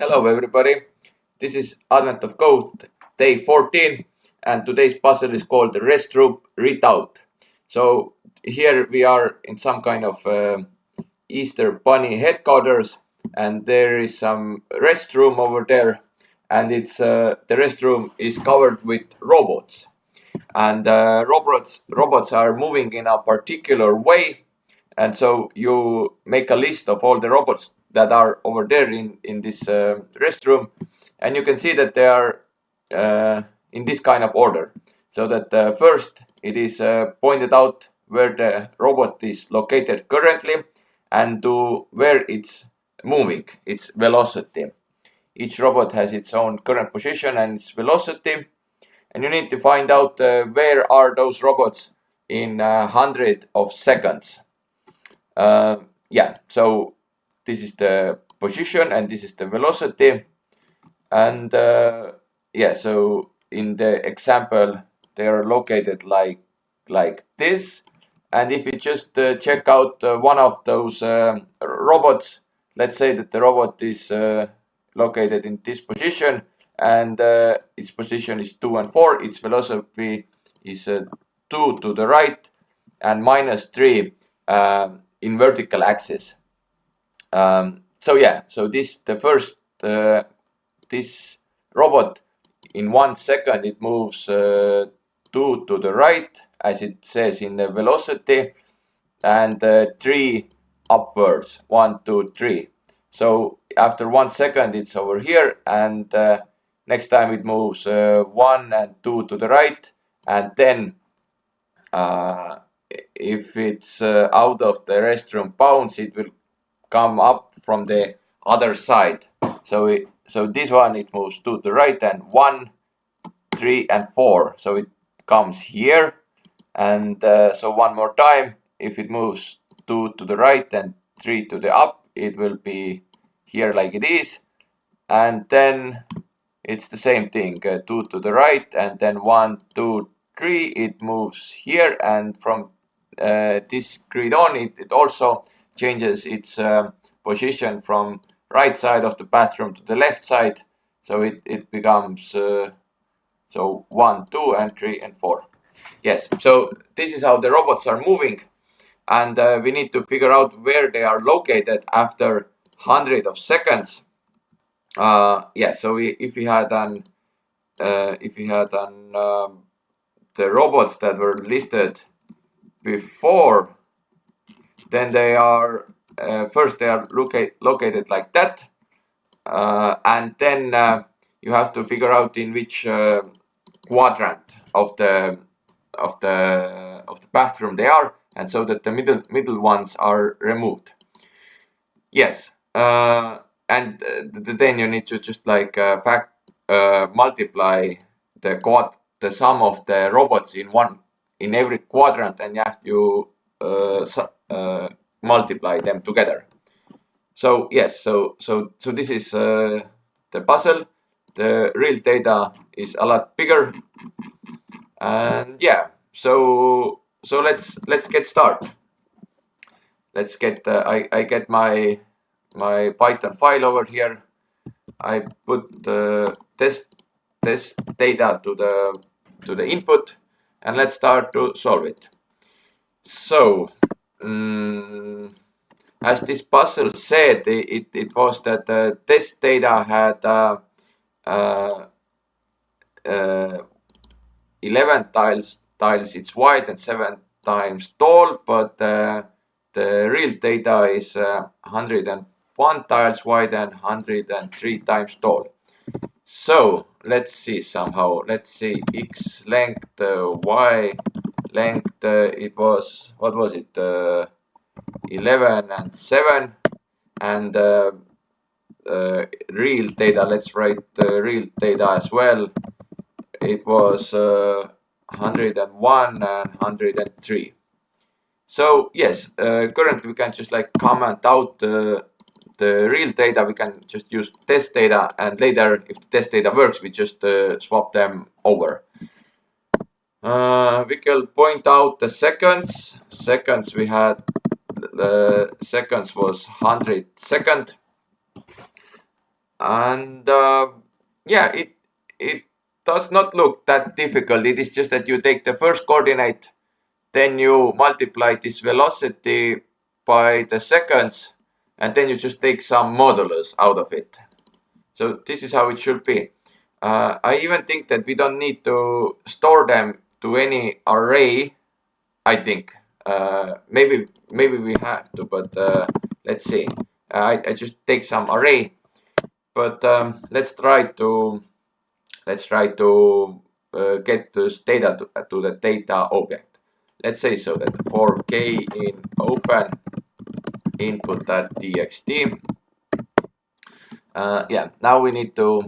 Hello everybody, this is Advent of Code day 14 and today's puzzle is called the restroom redoubt. So here we are in some kind of Easter bunny headquarters and there is some restroom over there and the restroom is covered with robots and robots are moving in a particular way. And so you make a list of all the robots that are over there in this restroom. And you can see that they are in this kind of order. So that first it is pointed out where the robot is located currently and to where it's moving, its velocity. Each robot has its own current position and its velocity. And you need to find out where are those robots in 100 of seconds. Yeah, so this is the position and this is the velocity. And yeah, so in the example, they are located like this. And if you just check out one of those robots, let's say that the robot is located in this position and its position is 2 and 4, its velocity is 2 to the right and -3 in vertical axis. So yeah, so this robot in 1 second it moves 2 to the right as it says in the velocity and 3 upwards, 1, 2, 3. So after 1 second it's over here and next time it moves 1 and 2 to the right and then if it's out of the restroom bounds, it will come up from the other side. So this one it moves 2 to the right and 1, 3 and 4. So it comes here and so one more time. If it moves 2 to the right and 3 to the up, it will be here like it is. And then it's the same thing, 2 to the right and then 1, 2, 3. It moves here and from this grid on it also changes its position from right side of the bathroom to the left side. So it becomes so 1, 2 and 3 and 4. Yes, so this is how the robots are moving and we need to figure out where they are located after 100 of seconds. Yeah, so if we had the robots that were listed before, then they are first they are located like that, and then you have to figure out in which quadrant of the bathroom they are, and so that the middle ones are removed. Yes, and then you need to just like multiply the sum of the robots in every quadrant, and you have to multiply them together. So yes, so this is the puzzle. The real data is a lot bigger, and yeah, so let's get started. Let's get I get my Python file over here. I put test data to the input, and let's start to solve it. So as this puzzle said, it was that the test data had 11 tiles it's wide and 7 times tall, but the real data is 101 tiles wide and 103 times tall. So let's see somehow. Let's see x length, y length. It was, what was it? 11 and 7, and real data. Let's write the real data as well. It was 101 and 103. So yes, currently we can just like comment out the real data. We can just use test data, and later if the test data works, we just swap them over. We can point out the seconds. Seconds we had, the seconds was 100 second, And yeah, it does not look that difficult. It is just that you take the first coordinate, then you multiply this velocity by the seconds, and then you just take some modulus out of it. So this is how it should be. I even think that we don't need to store them to any array. I think maybe we have to, but let's see. I just take some array, but let's try to get this data to the data object. Let's say so that for k in open input.txt. Yeah, now we need to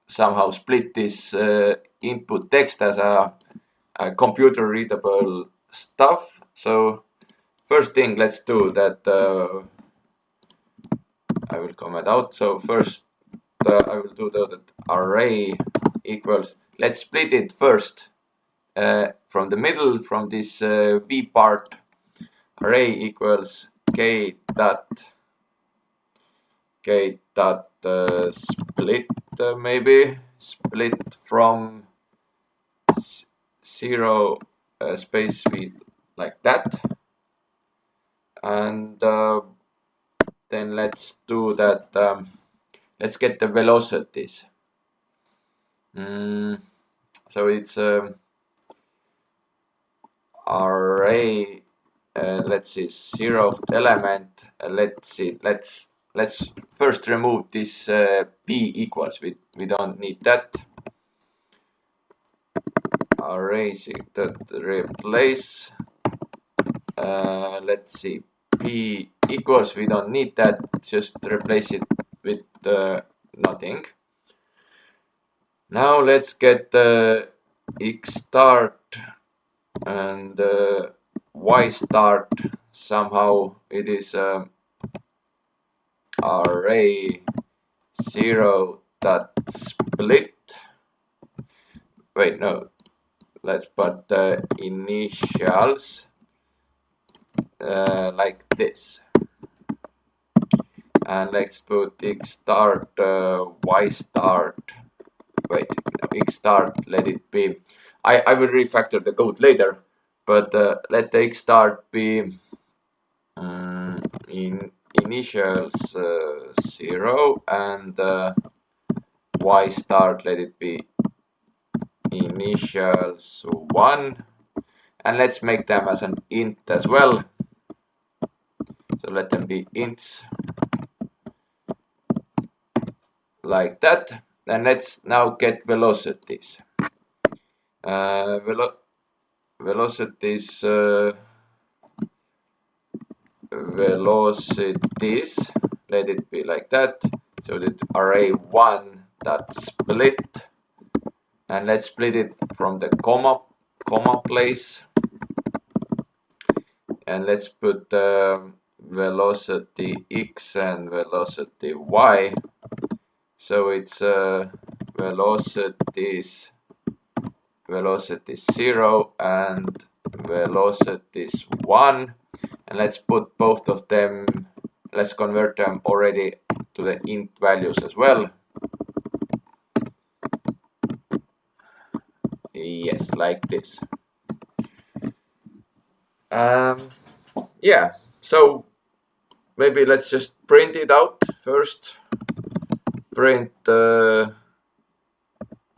somehow split this input text as a computer readable stuff. So first thing, let's do that. I will comment out. So first I will do that array equals, let's split it first from the middle, from this v part. Array equals k dot split, maybe split from 0 space v, like that. And then let's do that. Let's get the velocities. So it's array. Let's see, 0th element. Let's see. Let's first remove this p equals. We don't need that. Array that replace. Let's see, p equals. We don't need that. Just replace it with nothing. Now let's get x start and y start. Somehow it is array 0 dot split. Wait, no. Let's put the initials like this. And let's put x start, y start. Wait, x start, let it be. I will refactor the code later, but let the x start be in initials 0 and y start, let it be initials 1, and let's make them as an int as well. So let them be ints like that. And let's now get velocities. Velocities, let it be like that. So that array 1 dot split, and let's split it from the comma place, and let's put velocity x and velocity y. So it's velocities 0 and velocities 1, and let's put both of them, let's convert them already to the int values as well. Yes, like this. Yeah, so maybe let's just print it out first. Print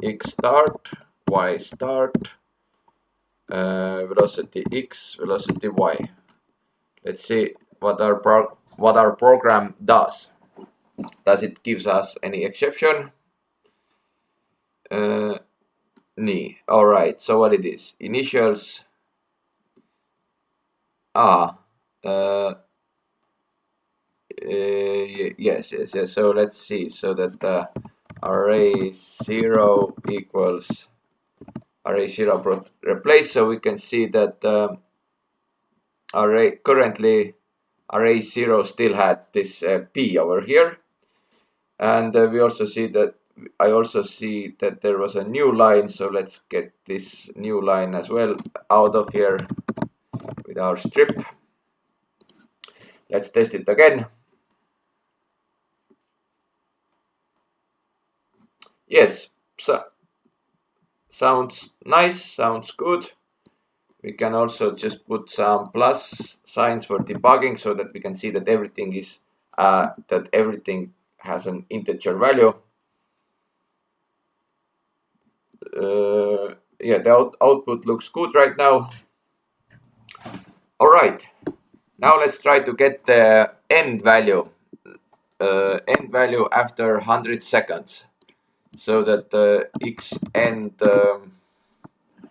x start, y start, velocity x, velocity y. Let's see what our program does. Does it gives us any exception? All right. So what it is? Initials. Yes. So let's see. So that array 0 equals array 0 replace. So we can see that currently array 0 still had this p over here, and we also see that I also see that there was a new line. So let's get this new line as well out of here with our strip. Let's test it again. yes, so, sounds nice, sounds good. We can also just put some plus signs for debugging so that we can see that everything is that everything has an integer value. Yeah, the output looks good right now. All right, now let's try to get the end value after 100 seconds, so that the x end,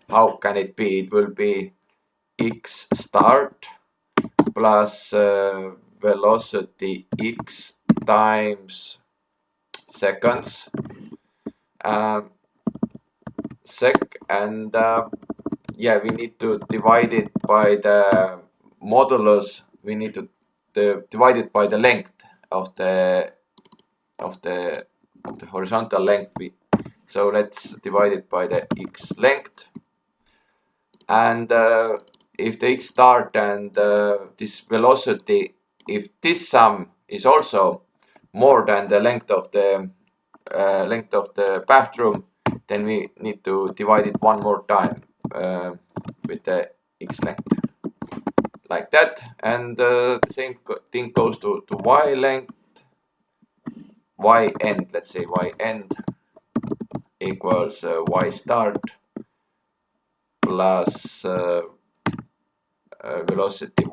how can it be? It will be x start plus velocity x times seconds sec, and yeah, we need to divide it by the modulus. We need to divide it by the length of the horizontal length. So let's divide it by the x length, and if the x start and this velocity, if this sum is also more than the length of the bathroom, then we need to divide it one more time with the x length, like that. And the same thing goes to y length, y end. Let's say y end equals y start plus velocity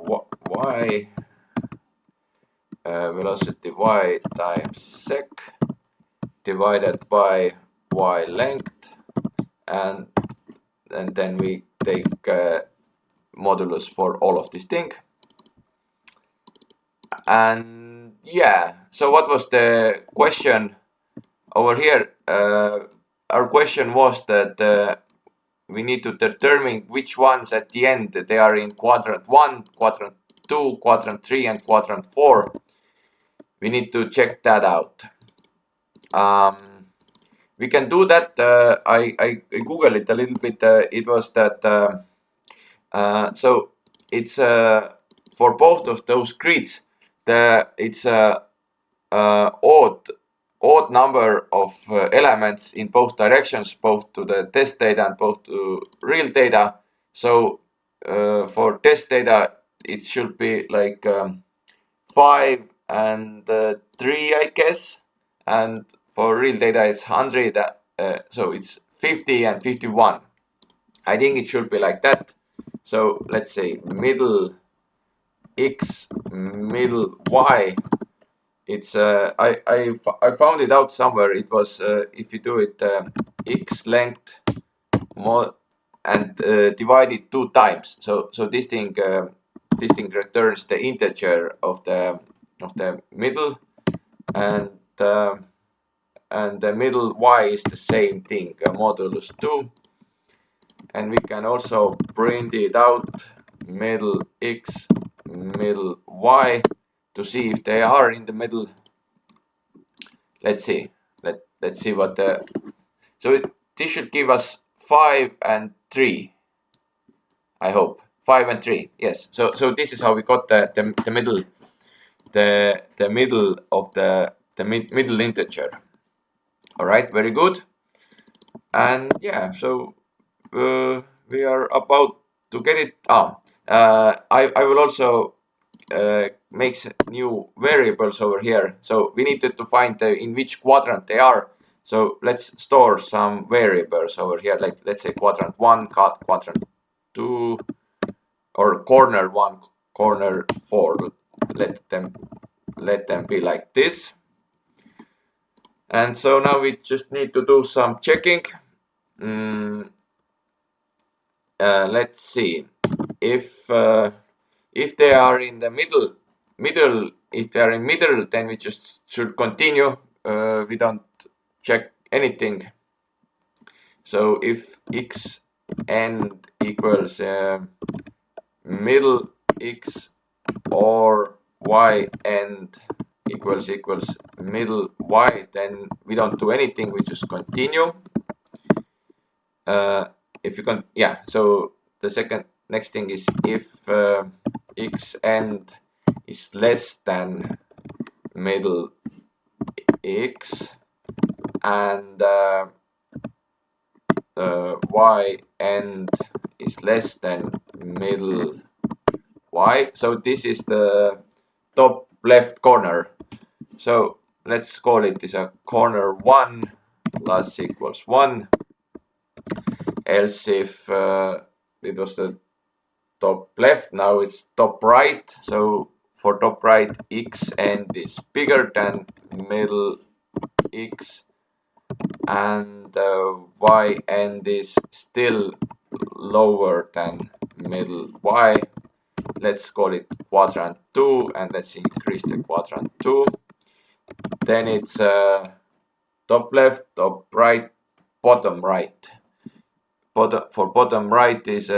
y times sec divided by y length, and then we take modulus for all of this thing. And yeah, so what was the question over here? Our question was that we need to determine which ones at the end they are in quadrant 1, quadrant 2, quadrant 3, and quadrant 4. We need to check that out. We can do that. I Googled it a little bit. It was that so it's for both of those grids, it's a odd number of elements in both directions, both to the test data and both to real data. So for test data, it should be like 5 and 3, I guess, and for real data it's 100, so it's 50 and 51. I think it should be like that. So let's say middle x, middle y. It's I found it out somewhere. It was if you do it x length more and divide it 2 times. So this thing returns the integer of the middle, and the middle y is the same thing, modulus 2. And we can also print it out, middle x, middle y, to see if they are in the middle. Let's see. Let's see what the. So this should give us 5 and 3. I hope 5 and 3. Yes. So this is how we got the middle, the middle of the middle integer. All right. Very good. And yeah. So we are about to get it. I will also make new variables over here. So we needed to find in which quadrant they are. So let's store some variables over here. Like let's say quadrant 1, quadrant 2, or corner 1, corner 4. Let them be like this. And so now we just need to do some checking. Let's see if they are in the middle. If they are in middle, then we just should continue. We don't check anything. So if x end equals middle x, or y end equals middle y, then we don't do anything. We just continue. If you can, yeah. So the next thing is if x end is less than middle x, and y end is less than middle y. So this is the top left corner. So let's call it is a corner 1 plus equals 1. Else if it was the top left, now it's top right. So for top right, x end is bigger than middle x, and y end is still lower than middle y. Let's call it quadrant 2, and let's increase the quadrant 2. Then it's top left, top right, bottom right. For bottom right is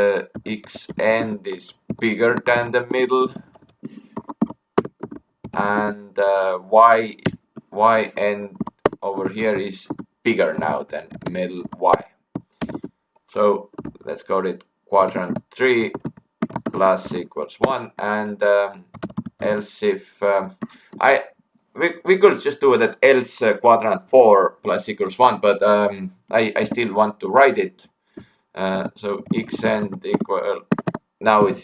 x end is bigger than the middle, and y end over here is bigger now than middle y. So let's call it quadrant 3 plus equals 1, and else if we could just do that else quadrant 4 plus equals 1, but I still want to write it. So x end equal, now it's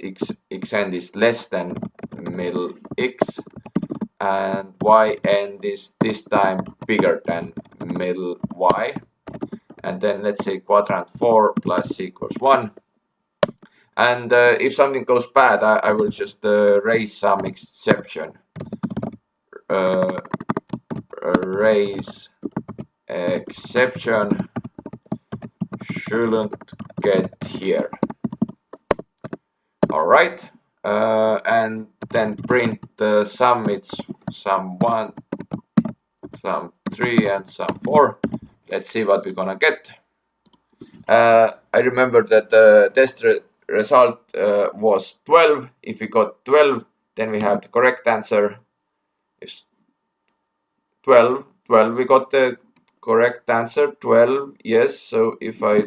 x end is less than middle x, and y end is this time bigger than middle y. And then let's say quadrant 4 plus equals 1. And if something goes bad, I will just raise some exception. Raise exception shouldn't get here. All right, and then print the sum. It's sum 1, sum 3, and sum 4. Let's see what we're gonna get. I remember that the test result was 12. If we got 12, then we have the correct answer. It's 12. We got the correct answer, 12. Yes. So if I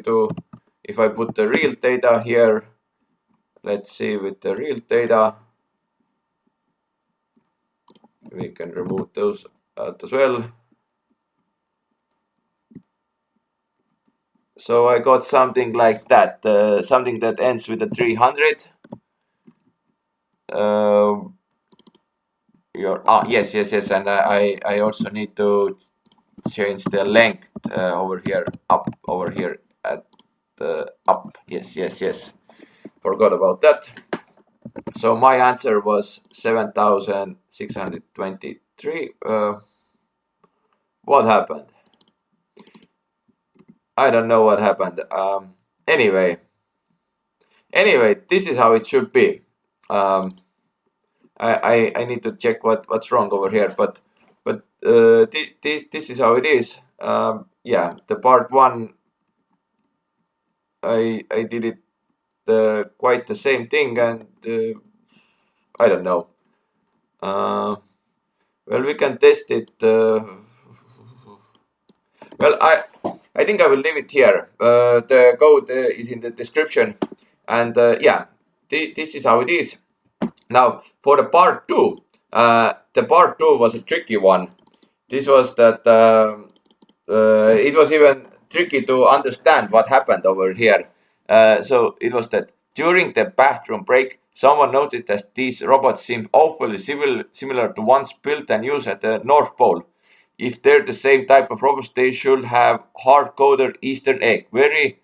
put the real data here, let's see with the real data, we can remove those out as well. So I got something like that, something that ends with a 300. Yes, and I also need to change the length over here, up over here at the up. Yes. Forgot about that. So my answer was 7,623. What happened? I don't know what happened. Anyway, this is how it should be. I need to check what's wrong over here, but this is how it is. Yeah, the part 1, I did it quite the same thing, and I don't know. Well, we can test it. Well, I think I will leave it here. The code is in the description, and yeah, this is how it is. Now for the part 2, the part 2 was a tricky one. This was that it was even tricky to understand what happened over here. So it was that during the bathroom break, someone noticed that these robots seem awfully similar to ones built and used at the North Pole. If they're the same type of robots, they should have hard-coded Easter egg. Very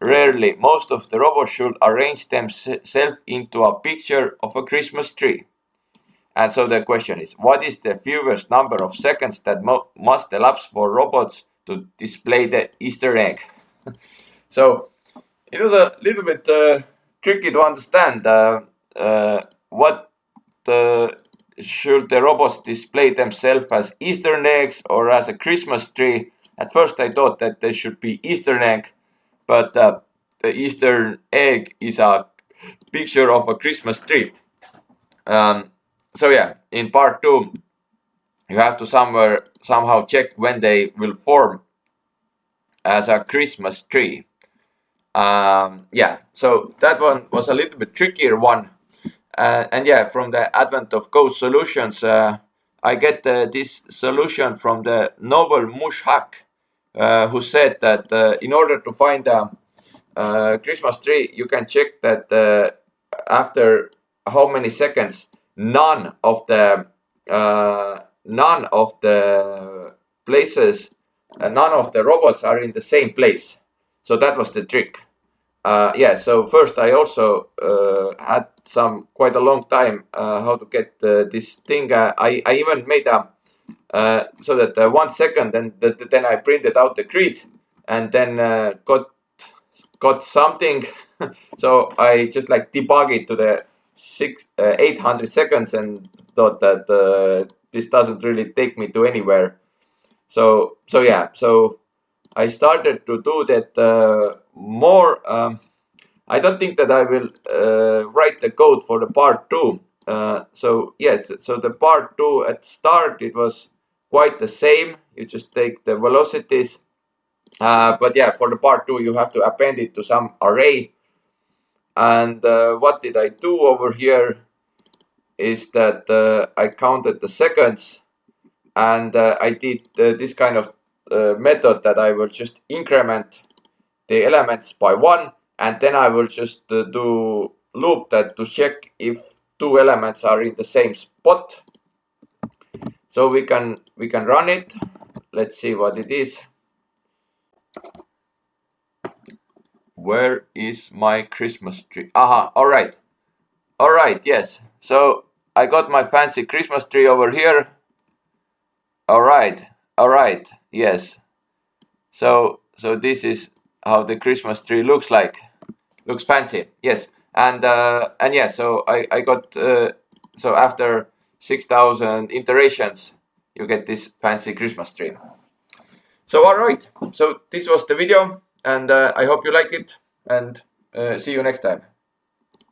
rarely, most of the robots should arrange themselves into a picture of a Christmas tree. And so the question is, what is the fewest number of seconds that must elapse for robots to display the Easter egg? So it was a little bit tricky to understand what should the robots display themselves as Easter eggs or as a Christmas tree. At first I thought that they should be Easter egg, but the Easter egg is a picture of a Christmas tree. So yeah, in part 2, you have to somehow check when they will form as a Christmas tree. Yeah, so that one was a little bit trickier one. And yeah, from the advent of code solutions, I get this solution from the Noble Mushak. who said that in order to find a Christmas tree, you can check that after how many seconds none of the places, none of the robots are in the same place. So that was the trick. Yeah, so first I also had quite a long time how to get this thing. I even made a so that 1 second, and then I printed out the grid, and then got something. So I just like debug it to the 800 seconds and thought that this doesn't really take me to anywhere. So yeah, so I started to do that more. I don't think that I will write the code for the part 2. So yes, so the part 2 at start it was quite the same. You just take the velocities, but yeah, for the part 2 you have to append it to some array. And what did I do over here is that I counted the seconds, and I did this kind of method that I will just increment the elements by 1, and then I will just do loop that to check if 2 elements are in the same spot. So we can run it. Let's see what it is. Where is my Christmas tree? Aha, all right. Yes. So I got my fancy Christmas tree over here. All right. Yes. So this is how the Christmas tree looks like. Looks fancy. Yes. And yeah, so I got so after 6,000 iterations, you get this fancy Christmas tree. So all right. So this was the video, and I hope you like it, and see you next time.